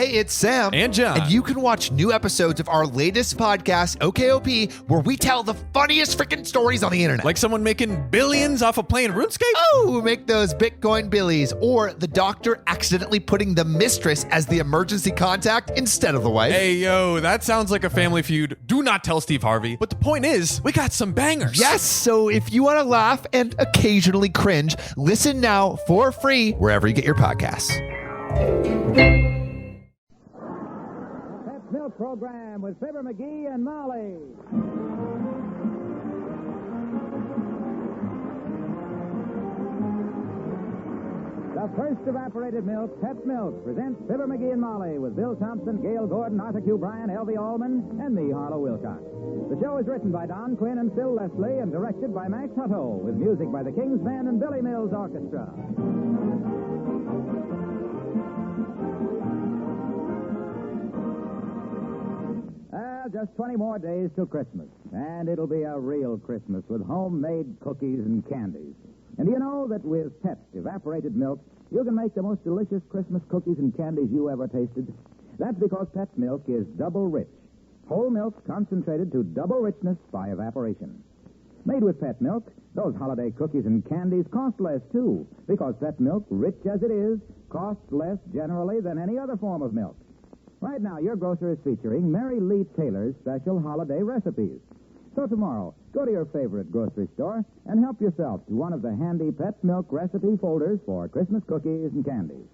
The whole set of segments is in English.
Hey, it's Sam. And John. And you can watch new episodes of our latest podcast, OKOP, where we tell the funniest freaking stories on the internet. Like someone making billions off of playing RuneScape? Oh, make those Bitcoin billies. Or the doctor accidentally putting the mistress as the emergency contact instead of the wife. Hey, yo, that sounds like a family feud. Do not tell Steve Harvey. But the point is, we got some bangers. Yes, so if you want to laugh and occasionally cringe, listen now for free wherever you get your podcasts. Pet Milk Program with Fibber, McGee, and Molly. The first evaporated milk, Pet Milk, presents Fibber, McGee, and Molly with Bill Thompson, Gail Gordon, Arthur Q. Bryan, L.V. Allman, and me, Harlow Wilcox. The show is written by Don Quinn and Phil Leslie and directed by Max Hutto with music by the King's Band and Billy Mills Orchestra. Just 20 more days till Christmas, and it'll be a real Christmas with homemade cookies and candies. And do you know that with Pet evaporated milk, you can make the most delicious Christmas cookies and candies you ever tasted? That's because Pet milk is double rich. Whole milk concentrated to double richness by evaporation. Made with Pet milk, those holiday cookies and candies cost less, too, because Pet milk, rich as it is, costs less generally than any other form of milk. Right now, your grocer is featuring Mary Lee Taylor's special holiday recipes. So tomorrow, go to your favorite grocery store and help yourself to one of the handy Pet Milk recipe folders for Christmas cookies and candies.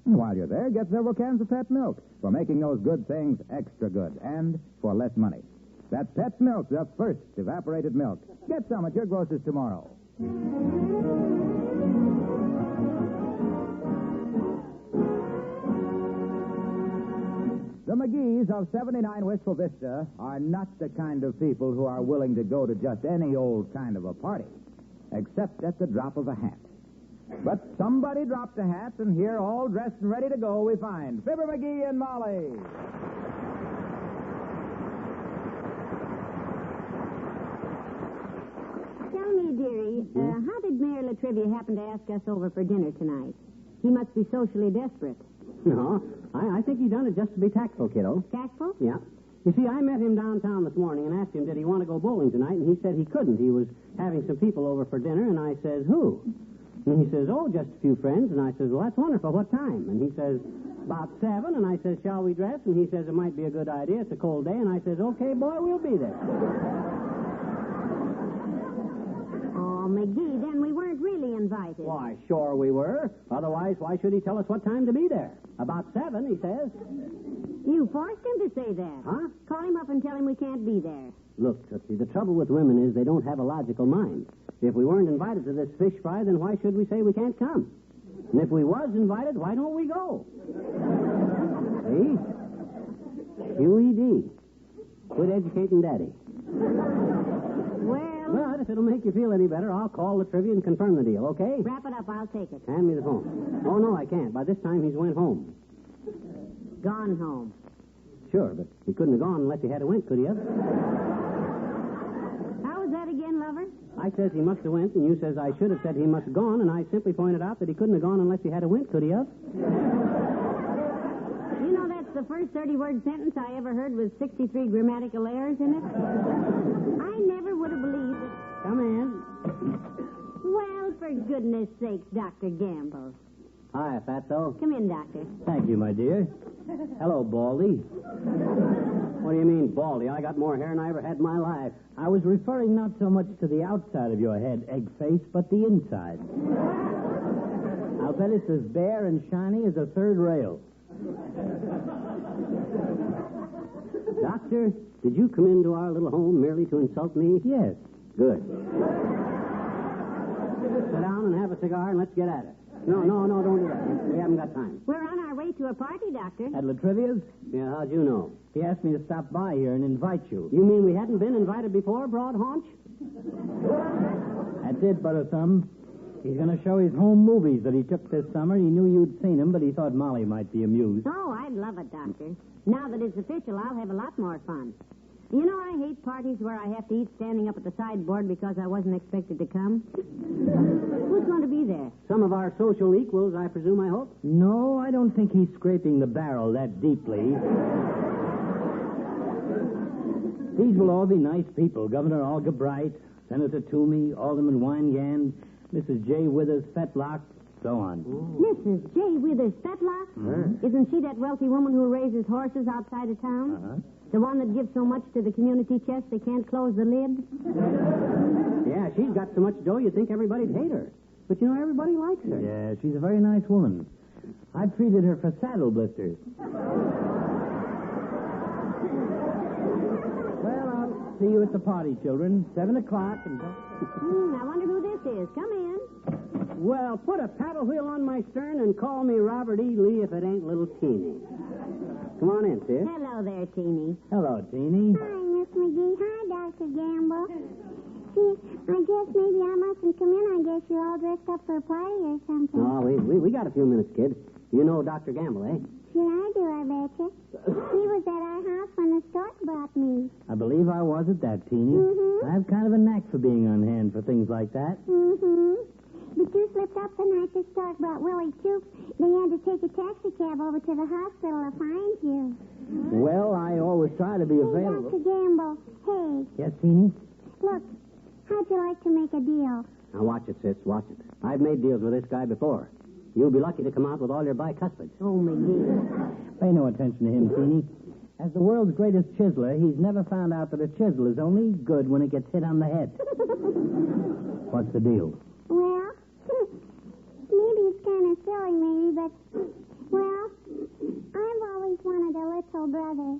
And while you're there, get several cans of Pet Milk for making those good things extra good and for less money. That's Pet Milk, the first evaporated milk. Get some at your grocer's tomorrow. The McGees of 79 Wistful Vista are not the kind of people who are willing to go to just any old kind of a party, except at the drop of a hat. But somebody dropped a hat, and here, all dressed and ready to go, we find Fibber, McGee, and Molly. Tell me, dearie, how did Mayor LaTrivia happen to ask us over for dinner tonight? He must be socially desperate. No, I think he done it just to be tactful, kiddo. Tactful? Yeah. You see, I met him downtown this morning and asked him did he want to go bowling tonight, and he said he couldn't. He was having some people over for dinner, and I says, who? And he says, oh, just a few friends. And I says, well, that's wonderful. What time? And he says, about 7. And I says, shall we dress? And he says, it might be a good idea. It's a cold day. And I says, okay, boy, we'll be there. Oh, McGee, then we weren't really invited. Why, sure we were. Otherwise, why should he tell us what time to be there? About 7, he says. You forced him to say that. Huh? Call him up and tell him we can't be there. Look, Tootsie, the trouble with women is they don't have a logical mind. If we weren't invited to this fish fry, then why should we say we can't come? And if we was invited, why don't we go? See? QED. Quit educating Daddy. Well, But if it'll make you feel any better, I'll call LaTrivia and confirm the deal, okay? wrap it up. I'll take it. Hand me the phone. Oh, no, I can't. By this time, he's went home. Gone home. Sure, but he couldn't have gone unless he had a went, could he have? How was that again, lover? I says he must have went, and you says I should have said he must have gone, and I simply pointed out that he couldn't have gone unless he had a went, could he have? You know, that's the first 30-word sentence I ever heard with 63 grammatical errors in it. I never would have believed it. Come in. Well, for goodness sakes, Dr. Gamble. Hi, Fatso. Come in, Doctor. Thank you, my dear. Hello, Baldy. What do you mean, Baldy? I got more hair than I ever had in my life. I was referring not so much to the outside of your head, egg face, but the inside. I'll bet it's as bare and shiny as a third rail. Doctor, did you come into our little home merely to insult me? Yes. Good. Sit down and have a cigar and let's get at it. No, don't do that. We haven't got time. We're on our way to a party, Doctor. At LaTrivia's? Yeah, how'd you know? He asked me to stop by here and invite you. You mean we hadn't been invited before, Broad Haunch? That's it, Butterthumb. He's going to show his home movies that he took this summer. He knew you'd seen them, but he thought Molly might be amused. Oh, I'd love it, Doctor. Now that it's official, I'll have a lot more fun. You know, I hate parties where I have to eat standing up at the sideboard because I wasn't expected to come. Who's going to be there? Some of our social equals, I presume, I hope? No, I don't think he's scraping the barrel that deeply. These will all be nice people. Governor Algebright, Senator Toomey, Alderman Weingand, Mrs. J. Withers Fetlock, so on. Mrs. J. Withers Fetlock? Isn't she that wealthy woman who raises horses outside of town? Uh-huh. The one that gives so much to the community chest they can't close the lid? Yeah, she's got so much dough you'd think everybody'd hate her. But, you know, everybody likes her. Yeah, she's a very nice woman. I've treated her for saddle blisters. Well, I'll see you at the party, children. 7 o'clock. And... I wonder who this is. Come in. Well, put a paddle wheel on my stern and call me Robert E. Lee if it ain't little Teeny. Come on in, sis. Hello there, Teeny. Hello, Teeny. Hi, Miss McGee. Hi, Dr. Gamble. See, I guess maybe I mustn't come in. I guess you're all dressed up for a party or something. No, we got a few minutes, kid. You know Dr. Gamble, eh? Sure I do, I betcha. He was at our house when the stork brought me. I believe I was at that, Teeny. Mm-hmm. I have kind of a knack for being on hand for things like that. Mm-hmm. But you slipped up the night the stork brought Willie Toops. They had to take a taxi cab over to the hospital to find you. Well, I always try to be Hey, available. Dr. Gamble. Hey, Yes, Teeny? look. How'd you like to make a deal? Now, watch it, sis. Watch it. I've made deals with this guy before. You'll be lucky to come out with all your bicuspids. Oh, McGee. Pay no attention to him, Teeny. As the world's greatest chiseler, he's never found out that a chisel is only good when it gets hit on the head. What's the deal? Well, maybe it's kind of silly, maybe, but, well, I've always wanted a little brother.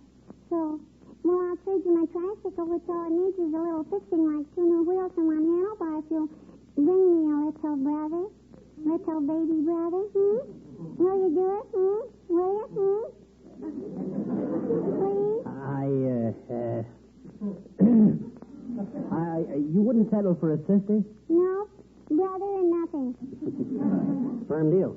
So, well, I'll trade you my tricycle, which all it needs is a little fixing, like 2 new wheels and 1 handlebar, if you'll bring me a little brother. Little baby brother, Will you do it, Will you, Please? You wouldn't settle for a sister? No, brother or nothing. Firm deal.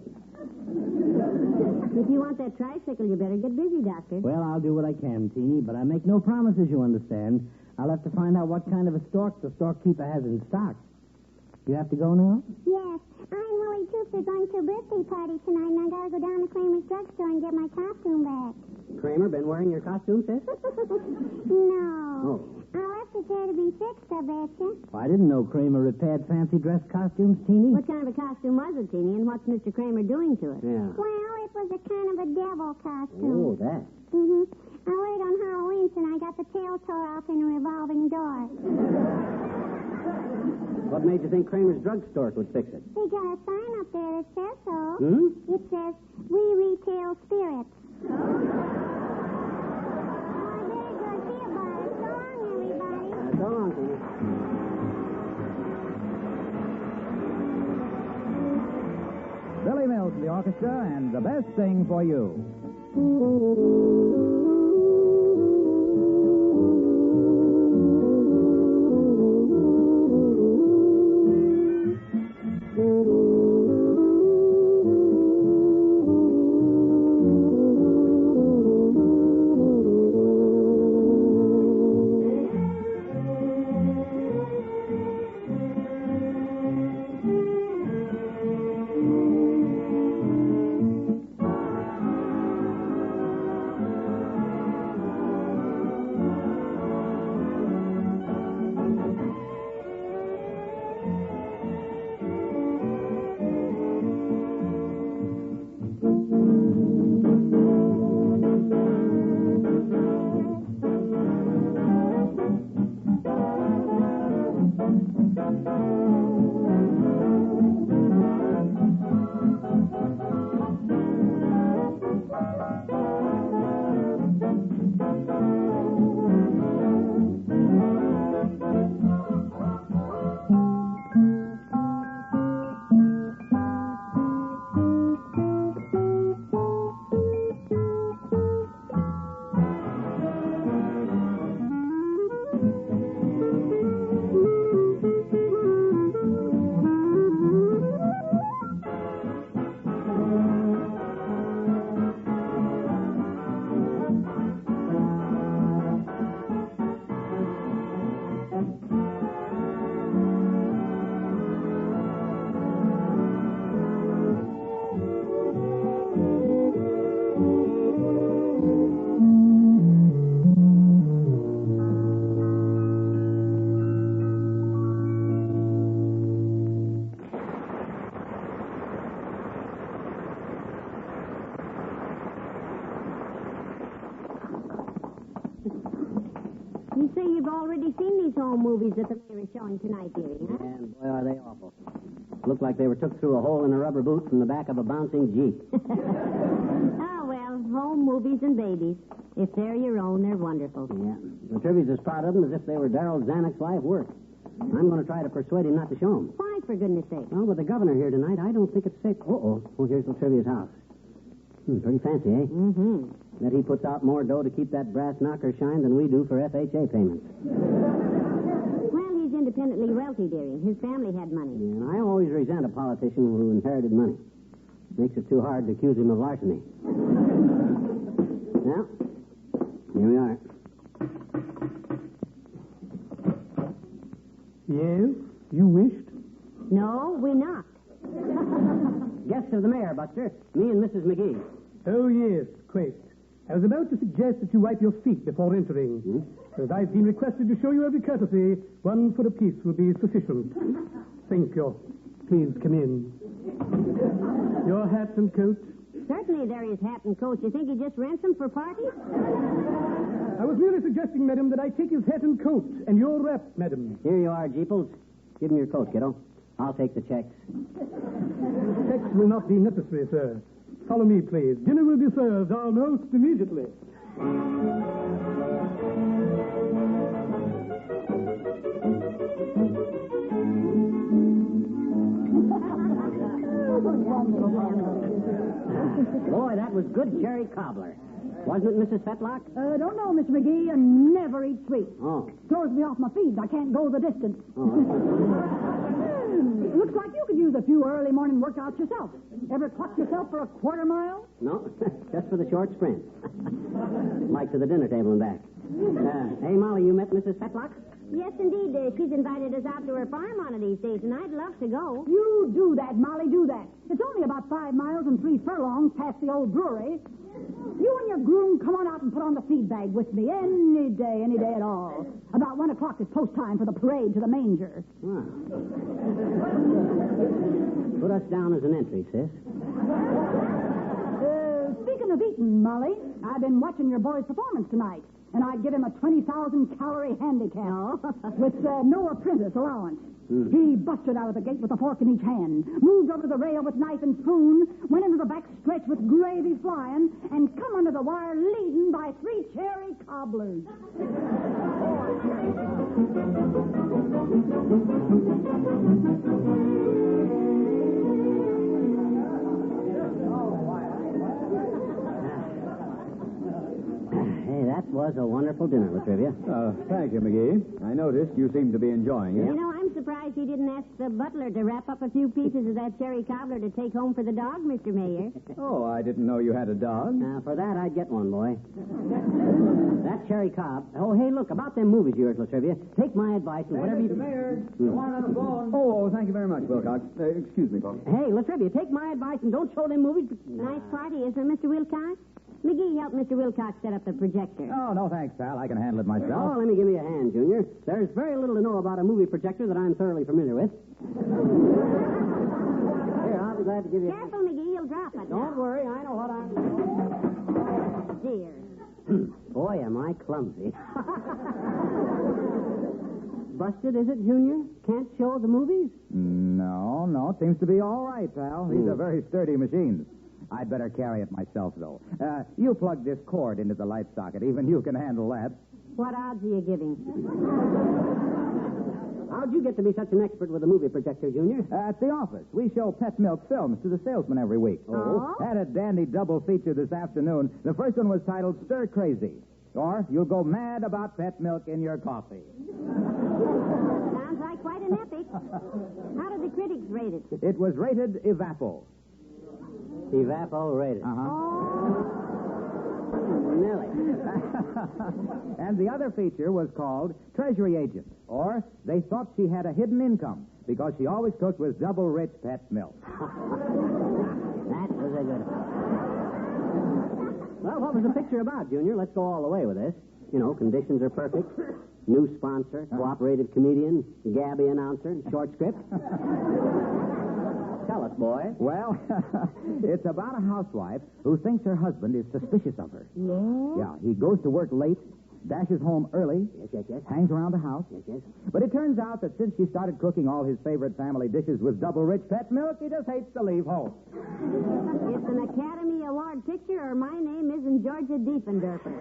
If you want that tricycle, you better get busy, Doctor. Well, I'll do what I can, Teeny, but I make no promises, you understand. I'll have to find out what kind of a stork the storekeeper has in stock. You have to go now? Yes, I and Willie Toops are going to a birthday party tonight, and I gotta go down to Kramer's drugstore and get my costume back. Kramer been wearing your costume, sis? No. I left it there to be fixed, I betcha. I didn't know Kramer repaired fancy dress costumes, Teeny. What kind of a costume was it, Teeny, and what's Mr. Kramer doing to it? Yeah. Well, it was a kind of a devil costume. Oh, that. I wore it on Halloween, and I got the tail tore off in a revolving door. What made you think Kramer's drugstore would fix it? They got a sign up there that says so. Hmm? It says, "We retail spirits." Oh, there you go. See you, Bart. So long, everybody. So long, Teeny. Billy Mills and the orchestra, and The Best Thing for You. say you've already seen these home movies that the mayor is showing tonight, dearie, huh? And boy, are they awful. Look like they were took through a hole in a rubber boot from the back of a bouncing Jeep. Oh, well, home movies and babies. If they're your own, they're wonderful. Yeah. LaTrivias is proud of them as if they were Darrell Zanuck's life work. I'm going to try to persuade him not to show them. Why, for goodness sake? Well, with the governor here tonight, I don't think it's safe. Uh-oh. Oh, here's LaTrivia's house. Pretty fancy, eh? Mm-hmm. Bet he puts out more dough to keep that brass knocker shine than we do for FHA payments. Well, he's independently wealthy, dearie. His family had money. Yeah, and I always resent a politician who inherited money. Makes it too hard to accuse him of larceny. Well, here we are. Yes, you wished? No, we knocked. Guest of the mayor, Buster. Me and Mrs. McGee. Oh, yes, quite. I was about to suggest that you wipe your feet before entering. As I've been requested to show you every courtesy, 1 foot apiece will be sufficient. Thank you. Please come in. Your hat and coat? Certainly there is hat and coat. You think he just rents them for parties? I was merely suggesting, madam, that I take his hat and coat and your wrap, madam. Here you are, Jeeples. Give him your coat, kiddo. I'll take the checks. Checks will not be necessary, sir. Follow me, please. Dinner will be served almost immediately. Boy, that was good cherry cobbler. Wasn't it, Mrs. Fetlock? Don't know, Mr. McGee. I never eat sweets. Oh. Throws me off my feet. I can't go the distance. Oh. Looks like you could use a few early morning workouts yourself. Ever cluck yourself for a quarter mile? No, just for the short sprint. Like to the dinner table and back. Hey, Molly, you met Mrs. Fetlock? Yes, indeed. She's invited us out to her farm one of these days, and I'd love to go. You do that, Molly, do that. It's only about 5 miles and 3 furlongs past the old brewery. You and your groom come on out and put on the feed bag with me any day at all. About 1 o'clock is post time for the parade to the manger. Wow. Put us down as an entry, sis. Speaking of eating, Molly, I've been watching your boy's performance tonight, and I'd give him a 20,000-calorie handicap with no apprentice allowance. He busted out of the gate with a fork in each hand, moved over to the rail with knife and spoon, went into the back stretch with gravy flying, and come under the wire leading by 3 cherry cobblers. Hey, that was a wonderful dinner, LaTrivia. Thank you, McGee. I noticed you seem to be enjoying it. You know, I'm surprised he didn't ask the butler to wrap up a few pieces of that cherry cobbler to take home for the dog, Mr. Mayor. Oh, I didn't know you had a dog. Now, for that, I'd get one, boy. That cherry cob. Oh, hey, look, about them movies of yours, LaTrivia. Take my advice and whatever you... Mayor, the one on the phone. Oh, thank you very much, Wilcox. Excuse me, folks. Hey, LaTrivia, take my advice and don't show them movies. Nice party, isn't it, Mr. Wilcox? McGee helped Mr. Wilcox set up the projector. Oh, no, thanks, pal. I can handle it Oh, myself. let me give you a hand, Junior. There's very little to know about a movie projector that I'm thoroughly familiar with. Here, I'll be glad to give you a hand. Careful, McGee, you'll drop it. Don't worry, I know what I'm doing. Dear. Boy, am I clumsy. Busted, is it, Junior? Can't show the movies? No, it seems to be all right, pal. These are very sturdy machines. I'd better carry it myself, though. You plug this cord into the light socket. Even you can handle that. What odds are you giving? How'd you get to be such an expert with a movie projector, Junior? At the office, we show Pet Milk films to the salesman every week. Oh? Had a dandy double feature this afternoon. The first one was titled Stir Crazy, or You'll Go Mad About Pet Milk in Your Coffee. Sounds like quite an epic. How did the critics rate it? It was rated Evapo. Evaporated. Nelly. And the other feature was called Treasury Agent, or They Thought She Had a Hidden Income, because she always cooked with double rich pet milk. That was a good one. Well, what was the picture about, Junior? Let's go all the way with this. You know, conditions are perfect. New sponsor, cooperative comedian, Gabby announcer, short script. Tell us, boy. Well, it's about a housewife who thinks her husband is suspicious of her. Yeah? Yeah, he goes to work late, dashes home early, Yes. hangs around the house. Yes. But it turns out that since she started cooking all his favorite family dishes with double-rich pet milk, he just hates to leave home. It's an Academy Award picture, or my name isn't Georgia Diefendorfer.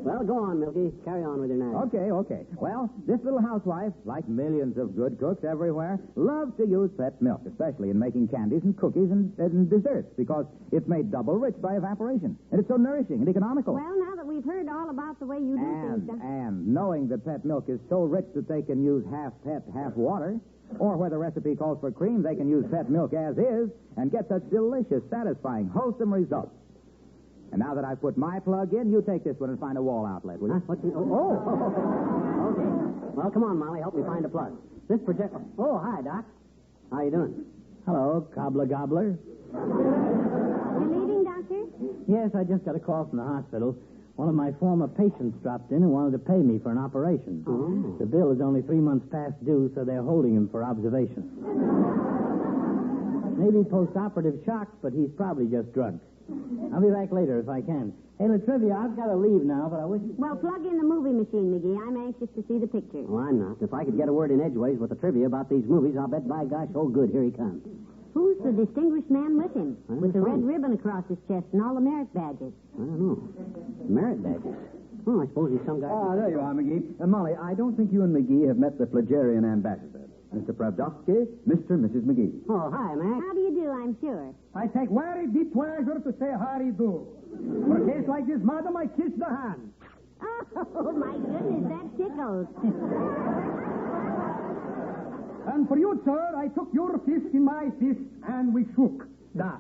Well, go on, Milky. Carry on with your name. Okay. Well, this little housewife, like millions of good cooks everywhere, loves to use pet milk, especially in making candies and cookies and desserts, because it's made double rich by evaporation. And it's so nourishing and economical. Well, now that we've heard all about the way you do things... And knowing that pet milk is so rich that they can use half pet, half water, or where the recipe calls for cream, they can use pet milk as is and get such delicious, satisfying, wholesome results. And now that I've put my plug in, you take this one and find a wall outlet, will you? Okay. Well, come on, Molly. Help me find a plug. This projector... Oh, hi, Doc. How you doing? Hello, Cobbler Gobbler. You leaving, Doctor? Yes, I just got a call from the hospital. One of my former patients dropped in and wanted to pay me for an operation. Oh. The bill is only 3 months past due, so they're holding him for observation. Maybe post-operative shock, but he's probably just drugged. I'll be back later if I can. Hey, LaTrivia, I've got to leave now, but I wish... Well, plug in the movie machine, McGee. I'm anxious to see the picture. Oh, I'm not. If I could get a word in edgeways with the trivia about these movies, I'll bet, by gosh, oh, good, here he comes. Who's the distinguished man with him? I don't With the know. red ribbon across his chest and all the merit badges. I don't know. Merit badges. Oh, I suppose he's some guy... Ah, there you are, McGee. Molly, I don't think you and McGee have met the Flagerian ambassador. Mr. Pravdovsky, Mr. and Mrs. McGee. Oh, hi, Mac. How do you do, I'm sure? I take very deep pleasure to say how do you do. For a case like this, madam, I kiss the hand. Oh, my goodness, that tickles. And for you, sir, I took your fist in my fist and we shook. Da.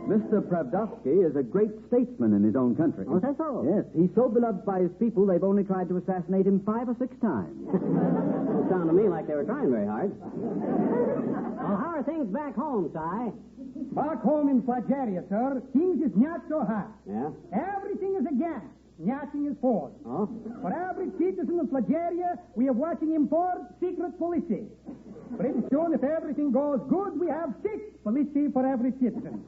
Mr. Pravdovsky is a great statesman in his own country. Oh, is that so? Yes, he's so beloved by his people, they've only tried to assassinate him 5 or 6 times. It sounded to me like they were trying very hard. Well, how are things back home, Si? Back home in Flageria, sir, things is not so hot. Yeah? Everything is again. Nothing is for. Oh? For every citizen of Flageria, we are watching him for secret policy. Pretty soon, if everything goes good, we have 6 policy for every citizen.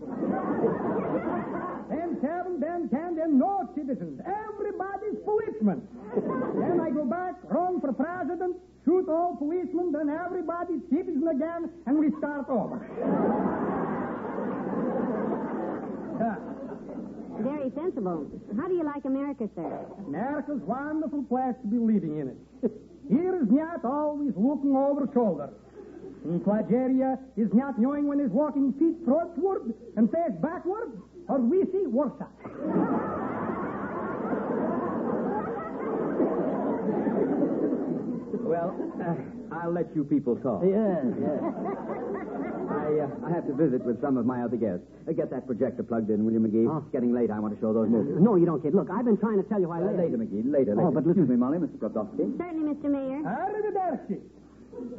Then 7, then 10, then no citizens. Everybody's policeman. Then I go back, run for president, shoot all policemen, then everybody's citizen again, and we start over. Very sensible. How do you like America, sir? America's a wonderful place to be living in it. Here is not always looking over shoulder. In Flageria is not knowing when he's walking feet frontward and face backward, or we see worse. Well, I'll let you people talk. Yes. I have to visit with some of my other guests. Get that projector plugged in, will you, McGee? Oh. It's getting late. I want to show those movies. No, you don't, kid. Look, I've been trying to tell you why... Later, McGee. Later. Oh, but listen- Excuse me, Molly, Mr. Pravdovsky. Certainly, Mr. Mayor. Arrivederci.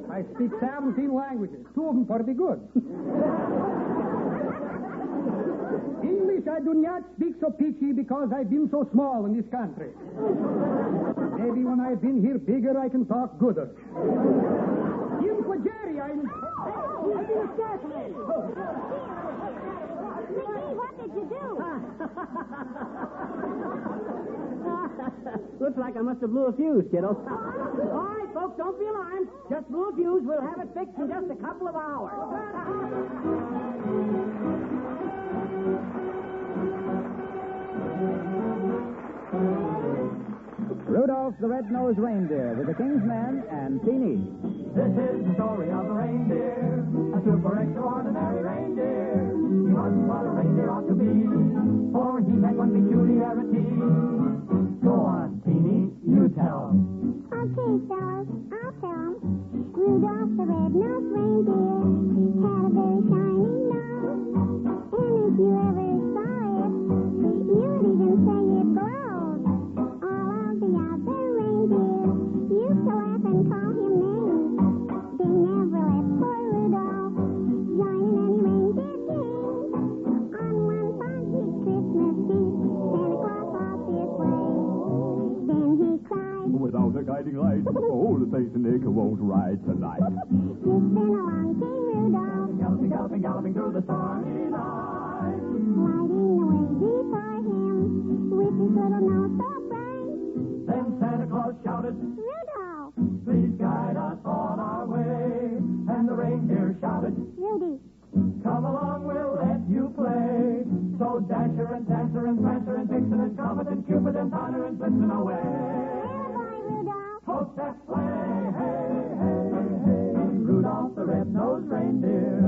I speak 17 languages, 2 of them pretty good. English I do not speak so peachy because I've been so small in this country. Maybe when I've been here bigger, I can talk gooder. In Flageria, I've been assassinated. McGee, what did you do? Looks like I must have blew a fuse, kiddo. All right, folks, don't be alarmed. Just blew a fuse. We'll have it fixed in just a couple of hours. Rudolph the Red-Nosed Reindeer with the King's Men and Teeny. This is the story of the reindeer, a super extraordinary reindeer. He wasn't what a reindeer ought to be, for he had one peculiarity. Go on, Teeny, you tell 'em. Okay, fellas, I'll tell 'em. Rudolph the red-nosed reindeer had a very shiny nose. And if you ever saw it, you'd even say it glowed. All of the other reindeers used to laugh and call him names. They never let poor Rudolph join in any reindeer games. On one foggy Christmas Eve, Santa Claus walked this way. Then he cried, Without a guiding light, old Saint Nick won't ride tonight. "It's been a long day, Rudolph. Galloping, galloping, galloping through the starry night. light. Lighting the way before him with his little nose so bright. Then Santa Claus shouted, Rudolph, please guide us on our way. And the reindeer shouted, Rudy, come along, we'll let you play. So Dasher and Dancer and Prancer and Vixen and Comet and Cupid and Donner and Blitzen away. goodbye, Rudolph. Folks that play, hey, hey, hey. Rudolph the red-nosed reindeer.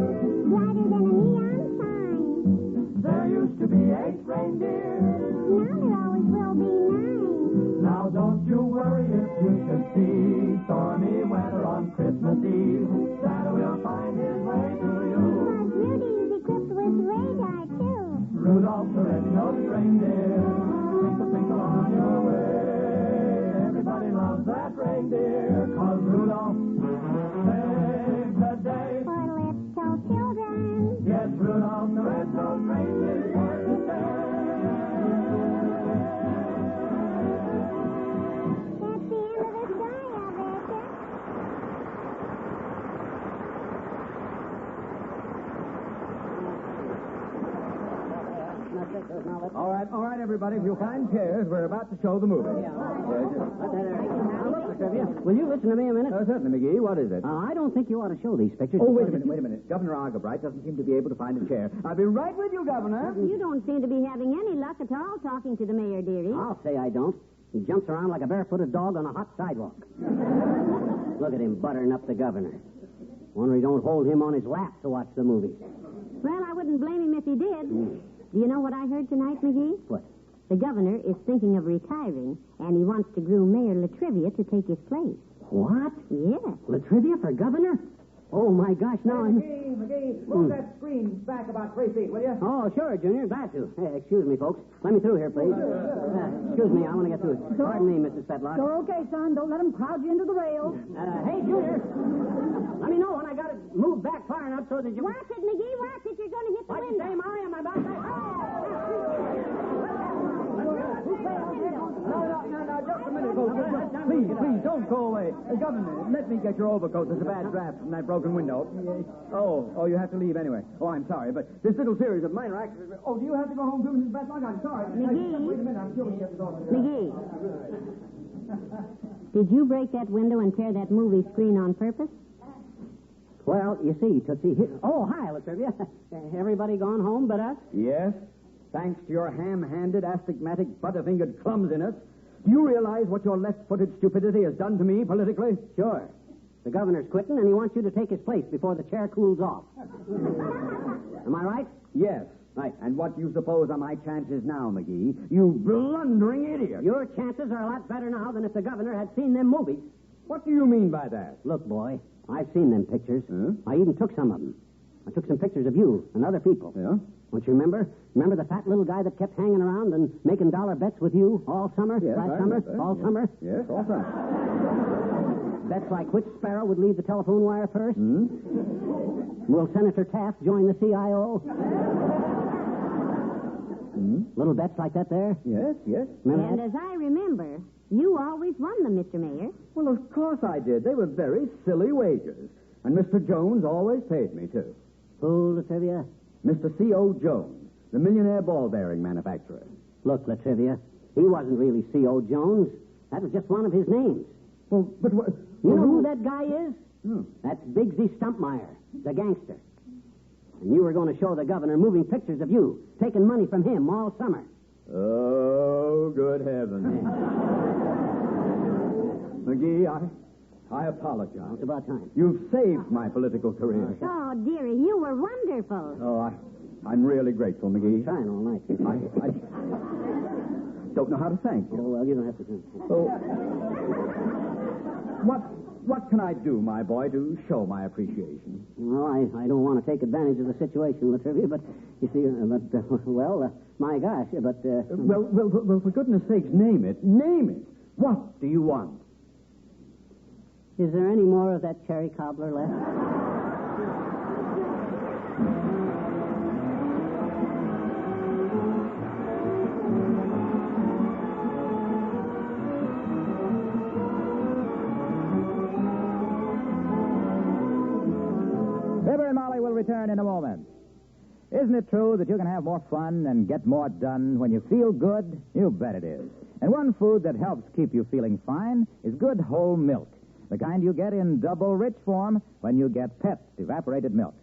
Brighter than a neon sign. There used to be 8 reindeer. Now there always will be 9. Now don't you worry if you should see stormy weather on Christmas Eve. Santa will find his way to you. Cause Rudy's equipped with radar, too. Rudolph the red-nosed reindeer. Twinkle, twinkle on your way. Everybody loves that reindeer. Cause Rudolph saves the day. For little children. Yes, Rudolph the red-nosed reindeer saves the day. That's the end of the story, Alberta. All right, everybody. If you'll find chairs, we're about to show the movie. Now, look, LaTrivias, will you listen to me a minute? Certainly, McGee. What is it? I don't think you ought to show these pictures. Oh, wait a minute. Governor Argabright doesn't seem to be able to find a chair. I'll be right with you, Governor. You don't seem to be having any luck at all talking to the mayor, dearie. I'll say I don't. He jumps around like a barefooted dog on a hot sidewalk. Look at him buttering up the governor. Wonder he don't hold him on his lap to watch the movie. Well, I wouldn't blame him if he did. Do you know what I heard tonight, McGee? What? The governor is thinking of retiring, and he wants to groom Mayor LaTrivia to take his place. What? Yes. LaTrivia for governor? Oh, my gosh, now I'm... McGee, move that screen back about 3 feet, will you? Oh, sure, Junior. Glad to. Hey, excuse me, folks. Let me through here, please. Excuse me, I want to get through. Pardon me, Mrs. Fetlock. So, okay, son, don't let him crowd you into the rails. Hey, Junior. Let me know when I got it moved back far enough so that you... Watch it, McGee, watch it. You're going to hit the What'd you window. say, Molly? Am I about to... No, just a minute, folks. Please, don't go away. Governor, let me get your overcoat. There's a bad draft from that broken window. Oh, you have to leave anyway. Oh, I'm sorry, but this little series of minor accidents... Oh, do you have to go home too, Mrs. Batlock? I'm sorry. McGee. Wait a minute, I'm sure we get the door. McGee. Did you break that window and tear that movie screen on purpose? Well, you see, Tootsie... Oh, hi, LaTrivia. Everybody gone home but us? Yes, thanks to your ham-handed, astigmatic, butterfingered clumsiness. Do you realize what your left-footed stupidity has done to me politically? Sure. The governor's quitting, and he wants you to take his place before the chair cools off. Am I right? Yes. Right. And what do you suppose are my chances now, McGee? You blundering idiot. Your chances are a lot better now than if the governor had seen them movies. What do you mean by that? Look, boy, I've seen them pictures. Huh? I even took some of them. I took some pictures of you and other people. Yeah? Don't you remember? Remember the fat little guy that kept hanging around and making dollar bets with you all summer? Yes, Last I summer? remember. All Yes. summer? Yes, all summer. Bets like which sparrow would leave the telephone wire first? Hmm? Will Senator Taft join the CIO? Little bets like that there? Yes. Remember And that? as I remember, you always won them, Mr. Mayor. Well, of course I did. They were very silly wagers. And Mr. Jones always paid me, too. Who, LaTrivia? Mr. C.O. Jones, the millionaire ball-bearing manufacturer. Look, LaTrivia, he wasn't really C.O. Jones. That was just one of his names. Well, but what... You know who that guy is? Hmm. That's Bigsy Stumpmeyer, the gangster. And you were going to show the governor moving pictures of you, taking money from him all summer. Oh, good heavens. McGee, I apologize. It's about time. You've saved my political career. Oh, dearie, you were wonderful. Oh, I'm really grateful, McGee. Trying all night. I don't know how to thank you. Oh, well, you don't have to. Oh, what can I do, my boy, to show my appreciation? Well, I don't want to take advantage of the situation, LaTrivia, but you see, my gosh, but... Well, for goodness sakes, name it. Name it. What do you want? Is there any more of that cherry cobbler left? Fibber and Molly will return in a moment. Isn't it true that you can have more fun and get more done when you feel good? You bet it is. And one food that helps keep you feeling fine is good whole milk, the kind you get in double rich form when you get Pet evaporated milk.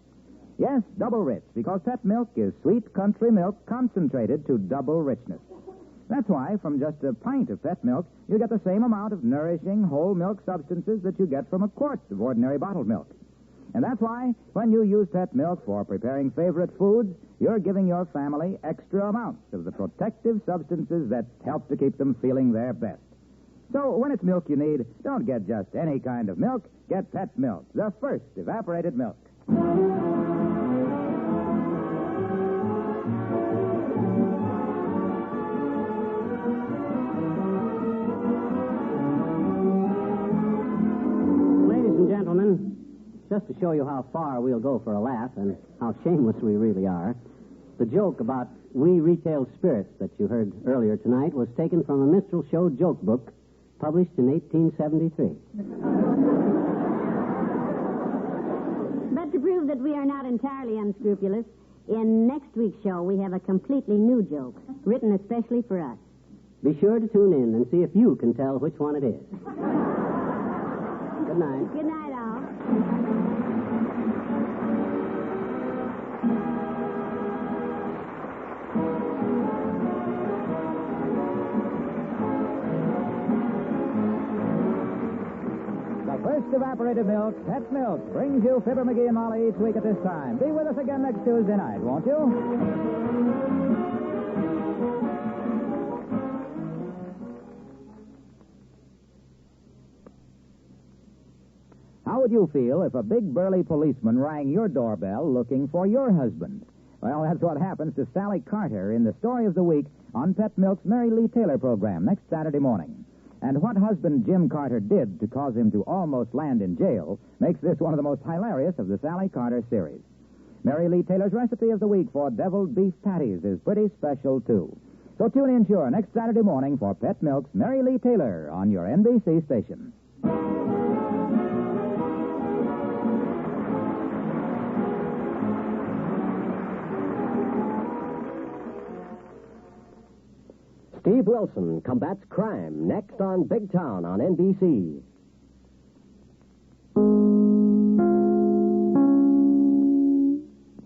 Yes, double rich, because Pet milk is sweet country milk concentrated to double richness. That's why from just a pint of Pet milk, you get the same amount of nourishing whole milk substances that you get from a quart of ordinary bottled milk. And that's why, when you use Pet milk for preparing favorite foods, you're giving your family extra amounts of the protective substances that help to keep them feeling their best. So when it's milk you need, don't get just any kind of milk. Get Pet milk, the first evaporated milk. Ladies and gentlemen, just to show you how far we'll go for a laugh and how shameless we really are, the joke about we retail spirits that you heard earlier tonight was taken from a minstrel show joke book published in 1873. But to prove that we are not entirely unscrupulous, in next week's show we have a completely new joke, written especially for us. Be sure to tune in and see if you can tell which one it is. Good night. Good night, all. The first evaporated milk, Pet milk, brings you Fibber, McGee, and Molly each week at this time. Be with us again next Tuesday night, won't you? How would you feel if a big burly policeman rang your doorbell looking for your husband? Well, that's what happens to Sally Carter in the Story of the Week on Pet Milk's Mary Lee Taylor program next Saturday morning. And what husband Jim Carter did to cause him to almost land in jail makes this one of the most hilarious of the Sally Carter series. Mary Lee Taylor's recipe of the week for deviled beef patties is pretty special, too. So tune in sure next Saturday morning for Pet Milk's Mary Lee Taylor on your NBC station. Steve Wilson combats crime next on Big Town on NBC.